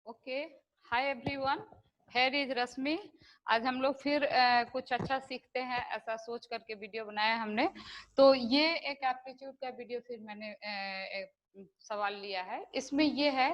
Okay, hi everyone, here is Rashmi. आज हम लोग फिर कुछ अच्छा सीखते हैं ऐसा सोच करके वीडियो बनाया हमने। तो ये एक एप्टीट्यूड का वीडियो फिर मैंने सवाल लिया है। इसमें ये है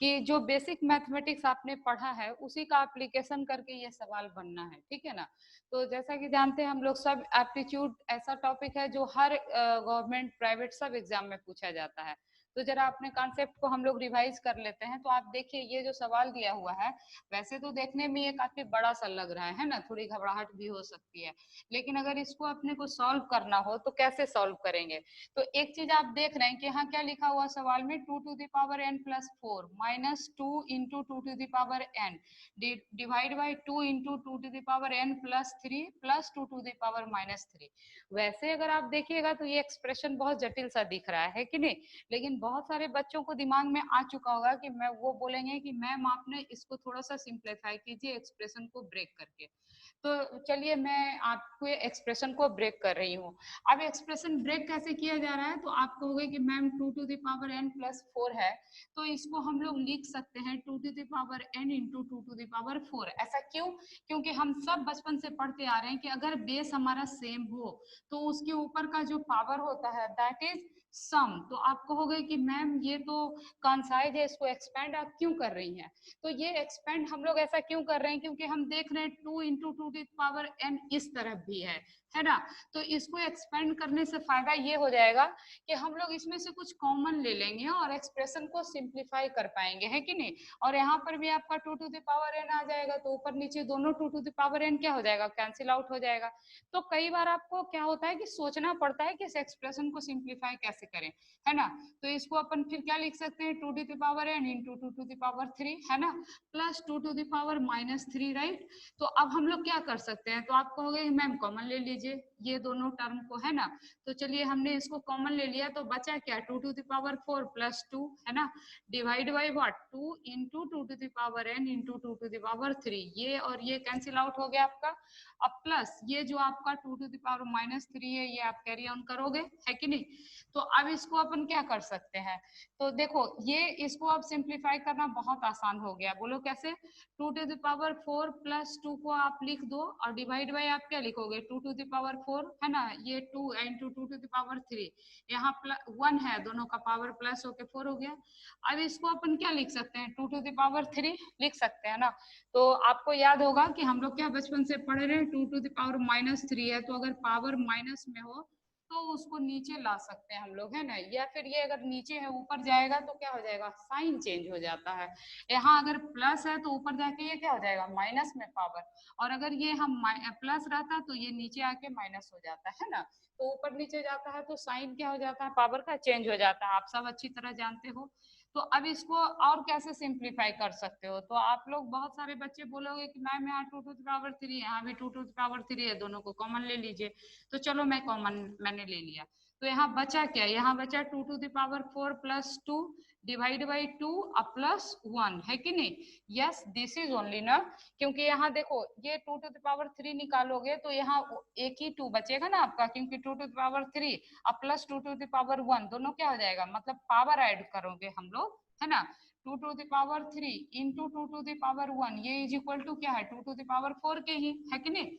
कि जो बेसिक मैथमेटिक्स आपने पढ़ा है उसी का एप्लीकेशन करके ये सवाल बनना है, ठीक है ना। तो जैसा कि जानते हैं हम लोग सब, एप्टीट्यूड ऐसा टॉपिक है जो हर गवर्नमेंट प्राइवेट सब एग्जाम में पूछा जाता है। तो जरा अपने कॉन्सेप्ट को हम लोग रिवाइज कर लेते हैं। तो आप देखिए, ये जो सवाल दिया हुआ है वैसे तो देखने में ये काफी बड़ा सा लग रहा है ना, थोड़ी घबराहट भी हो सकती है। लेकिन अगर इसको अपने को सॉल्व करना हो तो कैसे सॉल्व करेंगे। तो एक चीज आप देख रहे हैं कि यहाँ क्या लिखा हुआ सवाल में, 2⁴n+4 -2 × 2⁴n divide by 2 × 2⁴n+3 +2⁻³ वैसे अगर आप देखिएगा तो ये एक्सप्रेशन बहुत जटिल सा दिख रहा है कि नहीं। लेकिन बहुत सारे बच्चों को दिमाग में आ चुका होगा कि मैं वो बोलेंगे कि मैम आपने इसको थोड़ा सा सिंप्लीफाई कीजिए एक्सप्रेशन को ब्रेक करके। तो चलिए मैं आपको एक्सप्रेशन को ब्रेक कर रही हूँ। अब एक्सप्रेशन ब्रेक कैसे किया जा रहा है, तो आप कहोगे कि मैम 2⁴n+4 है, तो इसको हम लोग लिख सकते हैं 2⁴n × 2⁴। ऐसा क्यों? क्योंकि हम सब बचपन से पढ़ते आ रहे हैं कि अगर बेस हमारा सेम हो तो उसके ऊपर का जो पावर होता है दैट इज सम। तो आप कहोगे कि मैम ये तो कॉन्साइज है, इसको एक्सपेंड आप क्यों कर रही हैं। तो ये एक्सपेंड हम लोग ऐसा क्यों कर रहे हैं, क्योंकि हम देख रहे हैं 2 × 2⁴n इस तरफ भी है ना। तो इसको एक्सपेंड करने से फायदा ये हो जाएगा कि हम लोग इसमें से कुछ कॉमन ले लेंगे और एक्सप्रेशन को सिंप्लीफाई कर पाएंगे, है कि नहीं। और यहाँ पर भी आपका 2⁴n आ जाएगा, तो ऊपर नीचे दोनों 2⁴n क्या हो जाएगा, कैंसिल आउट हो जाएगा। तो कई बार आपको क्या होता है कि सोचना पड़ता है कि इस एक्सप्रेशन को सिंप्लीफाई कैसे करें, है ना। तो इसको अपन फिर क्या लिख सकते हैं, 2⁴n × 2⁵ है ना, प्लस 2⁻³ राइट। तो अब हम लोग क्या कर सकते हैं, तो आप कहोगे मैम कॉमन ले लीजिए ये दोनों टर्म को, है ना। तो चलिए हमने इसको कॉमन ले लिया, तो बचा क्या, 2⁴ प्लस 2 है ना, डिवाइड बाई व्हाट, 2 × 2⁴n × 2⁵, ये और ये कैंसिल आउट हो गया आपका। अब प्लस ये जो आपका 2⁻³ है ये आप कैरी ऑन करोगे, है कि नहीं। तो अब इसको अपन क्या कर सकते हैं, तो देखो ये इसको अब सिंप्लीफाई करना बहुत आसान हो गया। बोलो कैसे, 2⁴ प्लस 2 को आप लिख दो और डिवाइड बाई आप क्या लिखोगे, 2⁴ है ना, ये 2 × 2⁵, यहाँ 1 है, दोनों का पावर प्लस होके 4 हो गया। अब इसको अपन क्या लिख सकते हैं, 2⁵ लिख सकते हैं ना। तो आपको याद होगा कि हम लोग क्या बचपन से पढ़ रहे हैं, 2⁻³ है, तो अगर पावर माइनस में हो तो उसको नीचे ला सकते हैं हम लोग, है ना। या फिर ये अगर नीचे है ऊपर जाएगा तो क्या हो जाएगा, साइन चेंज हो जाता है। यहाँ अगर प्लस है तो ऊपर जाके ये क्या हो जाएगा, माइनस में पावर। और अगर ये हम प्लस रहता तो ये नीचे आके माइनस हो जाता है ना। तो ऊपर नीचे जाता है तो साइन क्या हो जाता है, पावर का चेंज हो जाता है, आप सब अच्छी तरह जानते हो। तो अब इसको और कैसे सिंप्लीफाई कर सकते हो, तो आप लोग बहुत सारे बच्चे बोलोगे कि मैम यहाँ 2⁵ यहाँ भी 2⁵ है, दोनों को कॉमन ले लीजिए। तो चलो मैं कॉमन मैंने ले लिया, तो यहाँ बचा क्या, यहाँ बचा 2⁴ प्लस 2 डिवाइड बाई 2 प्लस 1, है कि नहीं। यस दिस इज ओनली ना, क्योंकि यहाँ देखो ये 2⁵ निकालोगे तो यहाँ एक ही 2 बचेगा ना आपका, क्योंकि 2⁵ अब प्लस 2⁴ दोनों क्या हो जाएगा, मतलब पावर ऐड करोगे हम लोग, है ना। 2⁵ इंटू 2⁵ ये इज इक्वल टू क्या है, 2⁴ के ही, है कि नहीं।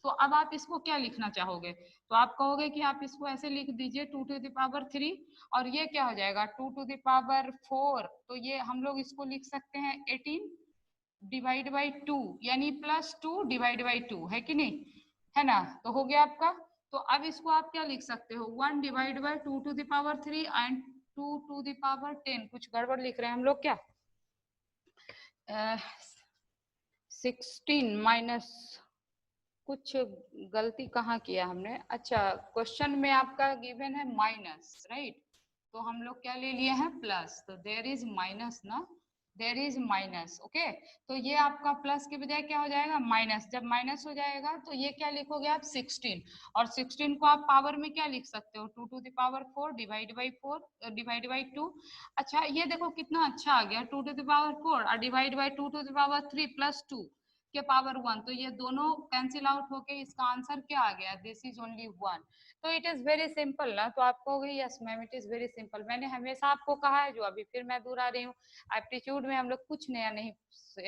तो अब आप इसको क्या लिखना चाहोगे, तो आप कहोगे कि आप इसको ऐसे लिख दीजिए 2⁵, और ये क्या हो जाएगा 2⁴, तो ये हम लोग इसको लिख सकते हैं 18 डिवाइड बाई 2, यानी प्लस 2 डिवाइड बाई 2, है कि नहीं, है ना। तो हो गया आपका। तो अब इसको आप क्या लिख सकते हो, 1 डिवाइड बाई 2⁵ एंड 2⁻10, कुछ गड़बड़ लिख रहे हैं हम लोग क्या, 16 माइनस, कुछ गलती कहाँ किया हमने। अच्छा, क्वेश्चन में आपका गिवन है माइनस राइट, तो हम लोग क्या ले लिए हैं, प्लस। तो देयर इज माइनस ना, देयर इज माइनस, ओके। तो ये आपका प्लस के बजाय क्या हो जाएगा, माइनस। जब माइनस हो जाएगा तो ये क्या लिखोगे आप, 16, और 16 को आप पावर में क्या लिख सकते हो, 2⁴ डिवाइड बाई 4 डिवाइड बाई 2। अच्छा ये देखो कितना अच्छा आ गया, 2⁴ और डिवाइड बाई 2⁵ प्लस 2, के पावर 1, तो ये दोनों कैंसिल आउट होके इसका आंसर क्या आ गया, दिस इज ओनली 1। तो इट इज वेरी सिंपल ना। तो आपको होगी yes ma'am it is very simple. मैंने हमेशा आपको कहा है, जो अभी फिर मैं दोहरा रही हूँ, एप्टीट्यूड में हम लोग कुछ नया नहीं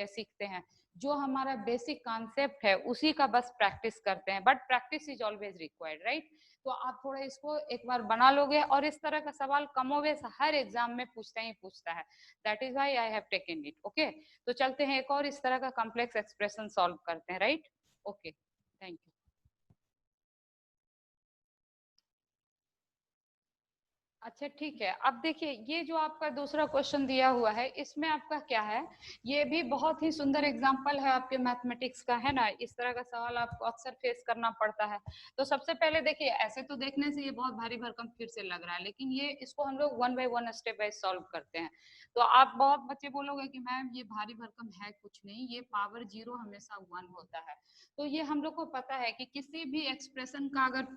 सीखते हैं, जो हमारा बेसिक कॉन्सेप्ट है उसी का बस प्रैक्टिस करते हैं, but practice is always required, right. तो आप थोड़ा इसको एक बार बना लोगे, और इस तरह का सवाल कमोबेश हर एग्जाम में पूछता ही पूछता है, that is why I have taken it. Okay, तो चलते हैं एक और इस तरह का कॉम्प्लेक्स एक्सप्रेशन सॉल्व करते हैं, राइट। Okay, thank you. अच्छा ठीक है, अब देखिए ये जो आपका दूसरा क्वेश्चन दिया हुआ है, इसमें आपका क्या है, ये भी बहुत ही सुंदर एग्जांपल है आपके मैथमेटिक्स का, है ना। इस तरह का सवाल आपको अक्सर फेस करना पड़ता है। तो सबसे पहले देखिए, ऐसे तो देखने से ये बहुत भारी भरकम फिर से लग रहा है, लेकिन ये इसको हम लोग one by one step by solve करते हैं। तो आप बहुत बच्चे बोलोगे कि मैम ये भारी भरकम है कुछ नहीं, ये पावर जीरो हमेशा वन होता है। तो ये हम लोग को पता है कि किसी भी एक्सप्रेशन का अगर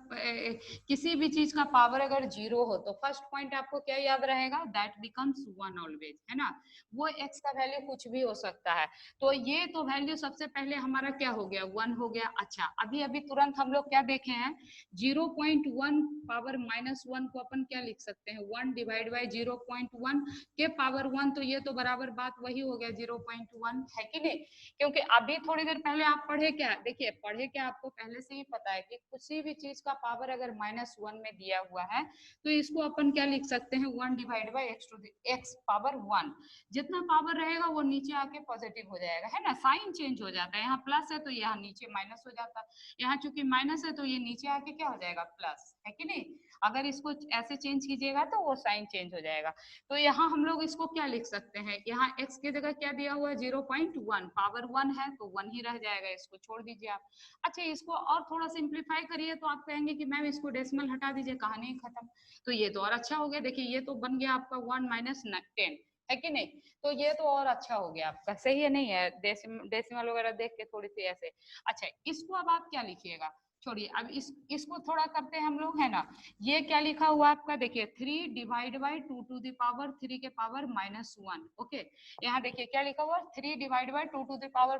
किसी भी चीज का पावर अगर जीरो हो तो फर्स्ट पॉइंट आपको क्या याद रहेगा, दैट बिकम्स वन ऑलवेज, है ना। वो एक्स का वैल्यू कुछ भी हो सकता है। तो ये तो वैल्यू सबसे पहले हमारा क्या हो गया, वन हो गया। अच्छा, अभी अभी तुरंत हम लोग क्या देखे हैं, 0.1 पावर माइनस वन को अपन क्या लिख सकते हैं, 1 डिवाइड बाई 0.1 के पावर 1, तो ये तो बराबर बात वही हो गया 0.1, है कि नहीं। क्योंकि अभी थोड़ी देर पहले आप पढ़े क्या, देखिए पढ़े क्या, आपको पहले से ही पता है कि किसी भी चीज का पावर अगर -1 में दिया हुआ है तो इसको अपन क्या लिख सकते हैं, 1 divide by x to x power 1। जितना पावर रहेगा वो नीचे आके पॉजिटिव हो जाएगा, है ना, साइन चेंज हो जाता है, यहाँ प्लस है तो यहाँ नीचे माइनस हो जाता है, यहाँ चूंकि माइनस है तो ये नीचे आके क्या हो जाएगा, प्लस, है कि नहीं। अगर इसको ऐसे चेंज कीजिएगा तो वो साइन चेंज हो जाएगा। तो यहाँ हम लोग इसको क्या लिख सकते हैं, यहाँ x की जगह क्या दिया हुआ है, 0.1, पावर 1 है तो 1 ही रह जाएगा, इसको छोड़ दीजिए आप। अच्छा, इसको और थोड़ा सिंप्लीफाई करिए तो आप कहेंगे कि मैम इसको डेसिमल हटा दीजिए, कहानी खत्म। तो ये तो और अच्छा हो गया, देखिए ये तो बन गया आपका 1 माइनस 10, है कि नहीं। तो ये तो और अच्छा हो गया आपका, सही है नहीं है, डेसिमल वगैरह देख के थोड़ी सी ऐसे। अच्छा, इसको अब आप क्या लिखिएगा, छोड़िए, अब इसको थोड़ा करते हैं हम लोग, है ना। ये क्या लिखा हुआ आपका, देखिए 3 divide by 2 to the power 3 के पावर -1। ओके, यहाँ देखिए क्या लिखा हुआ, 3 divide by 2 to the power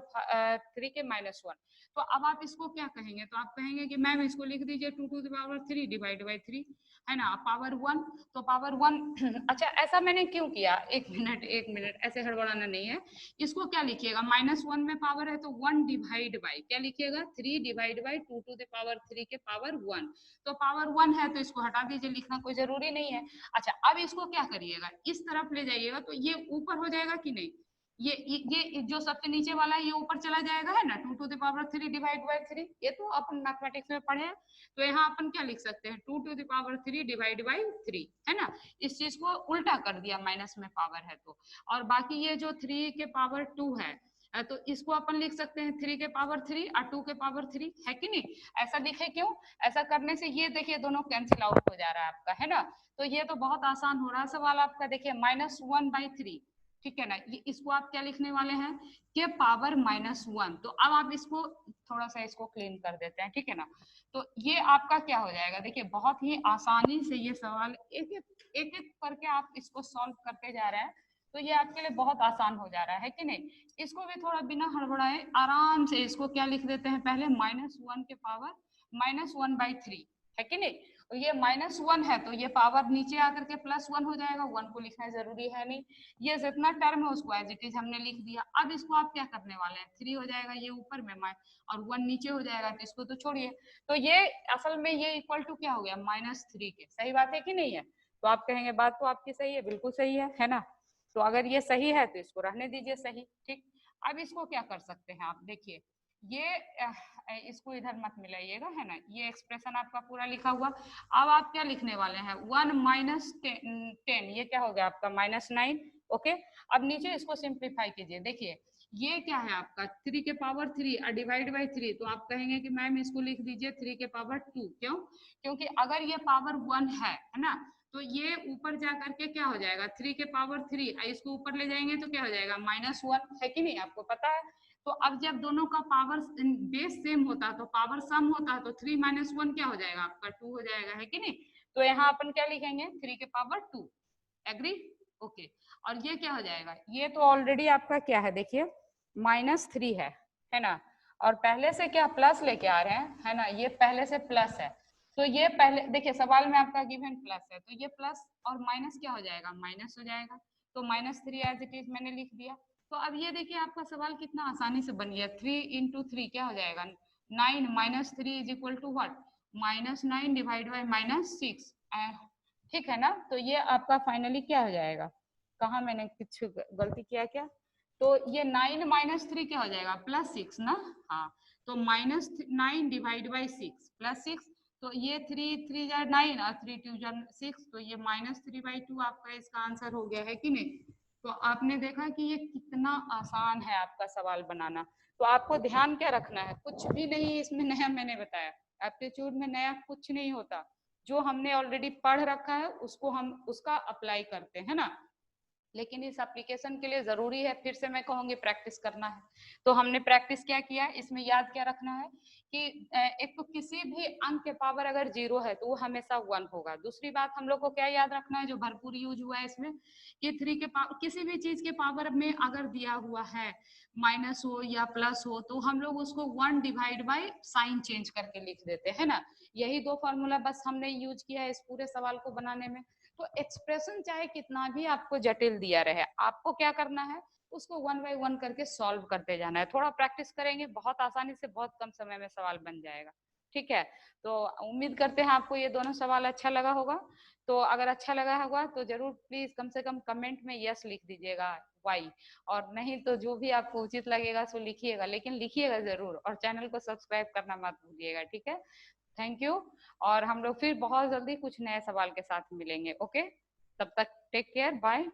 3 के -1। तो अब आप इसको क्या कहेंगे, तो आप कहेंगे कि मैम इसको लिख दीजिए 2 to the power 3 divide by 3, है ना, पावर 1। तो पावर 1 अच्छा, ऐसा मैंने क्यों किया, एक मिनट एक मिनट, ऐसे हड़बड़ाना नहीं है। इसको क्या लिखिएगा, -1 में पावर है तो 1 डिवाइड बाई क्या लिखिएगा, 3 divide by 2 to the power 3 के पावर 1। तो पावर 1 है तो इसको हटा दीजिए, लिखना कोई जरूरी नहीं है। अच्छा, अब इसको क्या करिएगा, इस तरफ ले जाइएगा तो ये ऊपर हो जाएगा कि नहीं, ये जो सबसे नीचे वाला है ये ऊपर चला जाएगा, है ना, 2 to the power 3 divide by 3, ये तो अपन मैथमेटिक्स में पढ़े हैं। तो यहाँ अपन क्या लिख सकते हैं, 2 to the power 3 divide by 3, है ना। इस चीज को उल्टा कर दिया, माइनस में पावर है तो। और बाकी ये जो 3 के पावर 2 है, तो इसको अपन लिख सकते हैं 3 के पावर 3 और 2 के पावर 3, है कि नहीं। ऐसा लिखे क्यों, ऐसा करने से ये देखिए दोनों कैंसिल आउट हो जा रहा है आपका, है ना। तो ये तो बहुत आसान हो रहा है सवाल आपका, देखिए -1/3, ठीक है ना। ये इसको आप क्या लिखने वाले हैं, के पावर -1। तो अब आप इसको थोड़ा सा इसको क्लीन कर देते हैं, ठीक है ना। तो ये आपका क्या हो जाएगा, देखिए बहुत ही आसानी से ये सवाल एक एक करके आप इसको सॉल्व करते जा रहे हैं। तो ये आपके लिए बहुत आसान हो जा रहा है कि नहीं। इसको भी थोड़ा बिना हड़बड़ाए आराम से इसको क्या लिख देते हैं, पहले -1 के पावर -1/3, है कि नहीं। और ये -1 है तो ये पावर नीचे आकर के +1 हो जाएगा, 1 को लिखना जरूरी है नहीं। ये जितना टर्म है उसको एज इट इज हमने लिख दिया। अब इसको आप क्या करने वाले हैं, 3 हो जाएगा ये ऊपर में और 1 नीचे हो जाएगा, तो इसको तो छोड़िए। तो ये असल में ये इक्वल टू क्या हो गया, -3 के, सही बात है कि नहीं है। तो आप कहेंगे बात तो आपकी सही है, बिल्कुल सही है ना। तो अगर ये सही है तो इसको रहने दीजिए सही, ठीक। अब इसको क्या कर सकते हैं आप, देखिए ये इसको इधर मत मिलाइएगा, है ना। ये एक्सप्रेशन आपका पूरा लिखा हुआ। अब आप क्या लिखने वाले हैं, 1 माइनस 10, ये क्या हो गया आपका -9। ओके, अब नीचे इसको सिंप्लीफाई कीजिए, देखिए ये क्या है आपका 3 के पावर 3 और डिवाइड बाई 3। तो आप कहेंगे कि मैम इसको लिख दीजिए 3 के पावर 2, क्यों, क्योंकि अगर ये पावर 1 है ना, तो ये ऊपर जा करके क्या हो जाएगा, 3 के पावर 3, इसको ऊपर ले जाएंगे तो क्या हो जाएगा, -1, है कि नहीं, आपको पता है। तो अब जब दोनों का पावर बेस सेम होता है तो पावर सम होता है, तो 3 - 1 क्या हो जाएगा आपका 2 हो जाएगा, है कि नहीं। तो यहाँ अपन क्या लिखेंगे, 3 के पावर 2, एग्री, ओके। और ये क्या हो जाएगा, ये तो ऑलरेडी आपका क्या है, देखिए -3 है है ना, और पहले से क्या प्लस लेके आ रहे हैं, है ना, ये पहले से प्लस है, तो ये पहले देखिए सवाल में आपका गिवन प्लस है, तो ये प्लस और माइनस क्या हो जाएगा, माइनस हो जाएगा, तो -3 एज इट इज मैंने लिख दिया। तो अब ये देखिए आपका सवाल कितना आसानी से बन गया, 3 इंटू 3 क्या हो जाएगा, 9 -3 is equal to what, -9 divide by -6, ठीक है ना। तो ये आपका फाइनली क्या हो जाएगा, कहाँ मैंने कुछ गलती किया क्या, तो ये 9 -3 क्या हो जाएगा, +6 ना, हाँ, तो -9 डिवाइड बाई 6 +6, तो ये 3 3 जा 9 और 3 2 जा 6, तो ये -3/2 आपका इसका आंसर हो गया है कि नहीं। तो आपने देखा कि ये कितना आसान है आपका सवाल बनाना। तो आपको ध्यान क्या रखना है, कुछ भी नहीं इसमें नया मैंने बताया, एप्टीट्यूड में नया कुछ नहीं होता, जो हमने ऑलरेडी पढ़ रखा है उसको हम उसका अप्लाई करते हैं ना, लेकिन इस एप्लीकेशन के लिए जरूरी है, फिर से मैं कहूंगी प्रैक्टिस करना है। तो हमने प्रैक्टिस क्या किया, इसमें याद क्या रखना है कि एक तो किसी भी अंक के पावर अगर 0 है तो वो हमेशा 1 होगा। दूसरी बात हम लोग को क्या याद रखना है, जो भरपूर यूज हुआ है इसमें, कि 3 के पावर किसी भी चीज के पावर में अगर दिया हुआ है माइनस हो या प्लस हो, तो हम लोग उसको 1 डिवाइड बाई साइन चेंज करके लिख देते हैं ना। यही 2 फॉर्मूला बस हमने यूज किया है इस पूरे सवाल को बनाने में। तो एक्सप्रेशन चाहे कितना भी आपको जटिल दिया रहे, आपको क्या करना है, उसको 1 बाय 1 करके सॉल्व करते जाना है। थोड़ा प्रैक्टिस करेंगे, बहुत आसानी से बहुत कम समय में सवाल बन जाएगा। ठीक है, तो उम्मीद करते हैं आपको ये दोनों सवाल अच्छा लगा होगा। तो अगर अच्छा लगा होगा तो जरूर प्लीज कम से कम कमेंट में यस लिख दीजिएगा, वाई, और नहीं तो जो भी आपको उचित लगेगा सो लिखिएगा, लेकिन लिखिएगा जरूर, और चैनल को सब्सक्राइब करना मत भूलिएगा। ठीक है, थैंक यू, और हम लोग फिर बहुत जल्दी कुछ नए सवाल के साथ मिलेंगे। ओके, तब तक टेक केयर, बाय।